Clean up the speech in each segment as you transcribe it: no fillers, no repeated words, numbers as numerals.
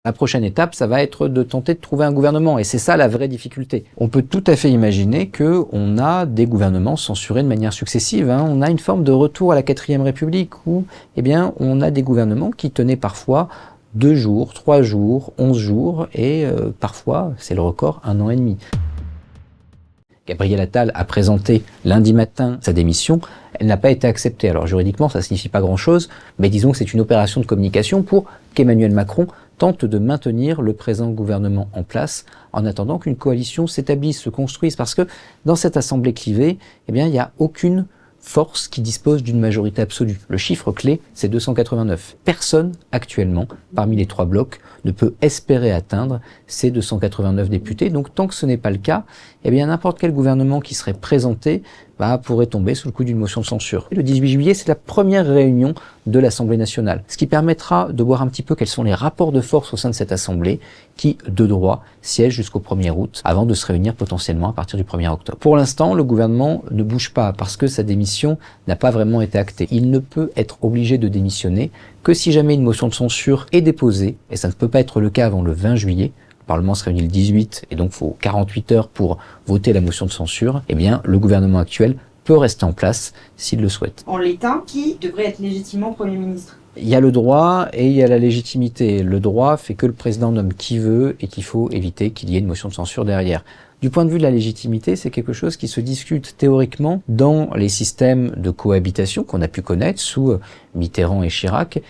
La prochaine étape, ça va être de tenter de trouver un gouvernement, et c'est ça la vraie difficulté. On peut tout à fait imaginer qu'on a des gouvernements censurés de manière successive. On a une forme de retour à la 4e République où, on a des gouvernements qui tenaient parfois 2 jours, 3 jours, 11 jours, et parfois, c'est le record, 1 an et demi. Gabriel Attal a présenté lundi matin sa démission, elle n'a pas été acceptée. Alors juridiquement, ça ne signifie pas grand-chose, mais disons que c'est une opération de communication pour qu'Emmanuel Macron tente de maintenir le présent gouvernement en place en attendant qu'une coalition s'établisse, se construise, parce que dans cette assemblée clivée, il n'y a aucune force qui dispose d'une majorité absolue. Le chiffre clé, c'est 289. Personne, actuellement, parmi les 3 blocs, ne peut espérer atteindre ces 289 députés. Donc, tant que ce n'est pas le cas, n'importe quel gouvernement qui serait présenté pourrait tomber sous le coup d'une motion de censure. Et le 18 juillet, c'est la première réunion de l'Assemblée nationale, ce qui permettra de voir un petit peu quels sont les rapports de force au sein de cette Assemblée qui, de droit, siège jusqu'au 1er août, avant de se réunir potentiellement à partir du 1er octobre. Pour l'instant, le gouvernement ne bouge pas parce que sa démission n'a pas vraiment été actée. Il ne peut être obligé de démissionner que si jamais une motion de censure est déposée, et ça ne peut pas être le cas avant le 20 juillet, le Parlement se réunit le 18 et donc il faut 48 heures pour voter la motion de censure, le gouvernement actuel peut rester en place s'il le souhaite. En l'état, qui devrait être légitimement Premier ministre ? Il y a le droit et il y a la légitimité. Le droit fait que le président nomme qui veut et qu'il faut éviter qu'il y ait une motion de censure derrière. Du point de vue de la légitimité, c'est quelque chose qui se discute théoriquement dans les systèmes de cohabitation qu'on a pu connaître sous Mitterrand et Chirac.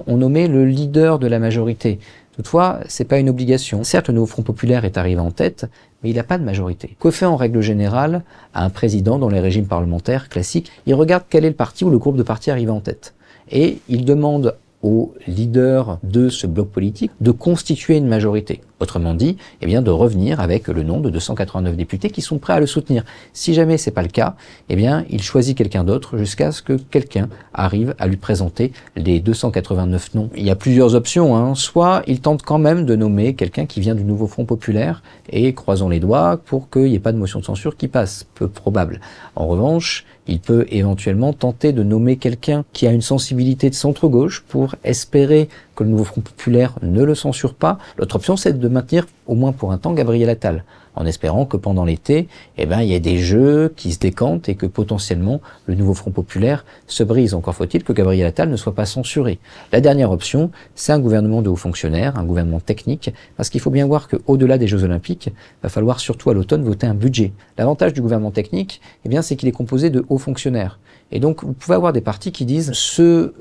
On nommait le leader de la majorité. Toutefois, c'est pas une obligation. Certes, le nouveau Front populaire est arrivé en tête, mais il n'a pas de majorité. Que fait en règle générale un président dans les régimes parlementaires classiques? Il regarde quel est le parti ou le groupe de partis arrivé en tête. Et il demande au leader de ce bloc politique de constituer une majorité. Autrement dit, de revenir avec le nom de 289 députés qui sont prêts à le soutenir. Si jamais c'est pas le cas, il choisit quelqu'un d'autre jusqu'à ce que quelqu'un arrive à lui présenter les 289 noms. Il y a plusieurs options, Soit il tente quand même de nommer quelqu'un qui vient du nouveau Front populaire et croisons les doigts pour qu'il n'y ait pas de motion de censure qui passe. Peu probable. En revanche, il peut éventuellement tenter de nommer quelqu'un qui a une sensibilité de centre-gauche pour espérer que le nouveau Front populaire ne le censure pas. L'autre option, c'est de maintenir, au moins pour un temps, Gabriel Attal, en espérant que pendant l'été, il y ait des jeux qui se décantent et que potentiellement le nouveau Front populaire se brise. Encore faut-il que Gabriel Attal ne soit pas censuré. La dernière option, c'est un gouvernement de hauts fonctionnaires, un gouvernement technique, parce qu'il faut bien voir qu'au-delà des Jeux Olympiques, il va falloir surtout à l'automne voter un budget. L'avantage du gouvernement technique, c'est qu'il est composé de hauts fonctionnaires. Et donc, vous pouvez avoir des partis qui disent ce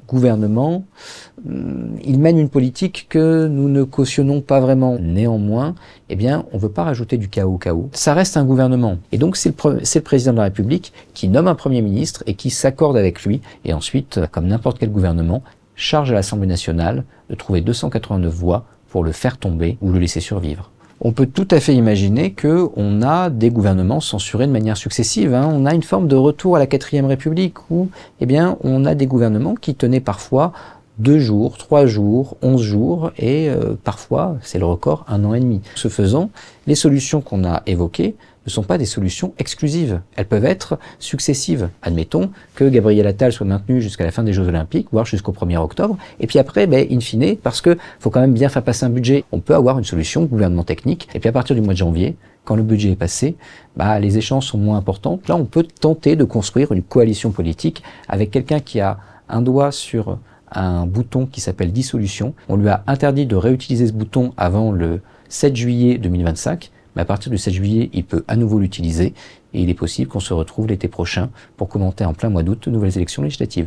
gouvernement, il mène une politique que nous ne cautionnons pas vraiment. Néanmoins, on ne veut pas rajouter du chaos au chaos. Ça reste un gouvernement. Et donc, c'est le président de la République qui nomme un Premier ministre et qui s'accorde avec lui. Et ensuite, comme n'importe quel gouvernement, charge à l'Assemblée nationale de trouver 289 voix pour le faire tomber ou le laisser survivre. On peut tout à fait imaginer qu'on a des gouvernements censurés de manière successive. On a une forme de retour à la 4e République où, on a des gouvernements qui tenaient parfois 2 jours, 3 jours, 11 jours et parfois, c'est le record, 1 an et demi. Ce faisant, les solutions qu'on a évoquées ne sont pas des solutions exclusives. Elles peuvent être successives. Admettons que Gabriel Attal soit maintenu jusqu'à la fin des Jeux Olympiques, voire jusqu'au 1er octobre, et puis après, in fine, parce que faut quand même bien faire passer un budget, on peut avoir une solution gouvernement technique, et puis à partir du mois de janvier, quand le budget est passé, les échéances sont moins importantes. Là, on peut tenter de construire une coalition politique avec quelqu'un qui a un doigt sur un bouton qui s'appelle dissolution. On lui a interdit de réutiliser ce bouton avant le 7 juillet 2025, mais à partir du 7 juillet, il peut à nouveau l'utiliser et il est possible qu'on se retrouve l'été prochain pour commenter en plein mois d'août de nouvelles élections législatives.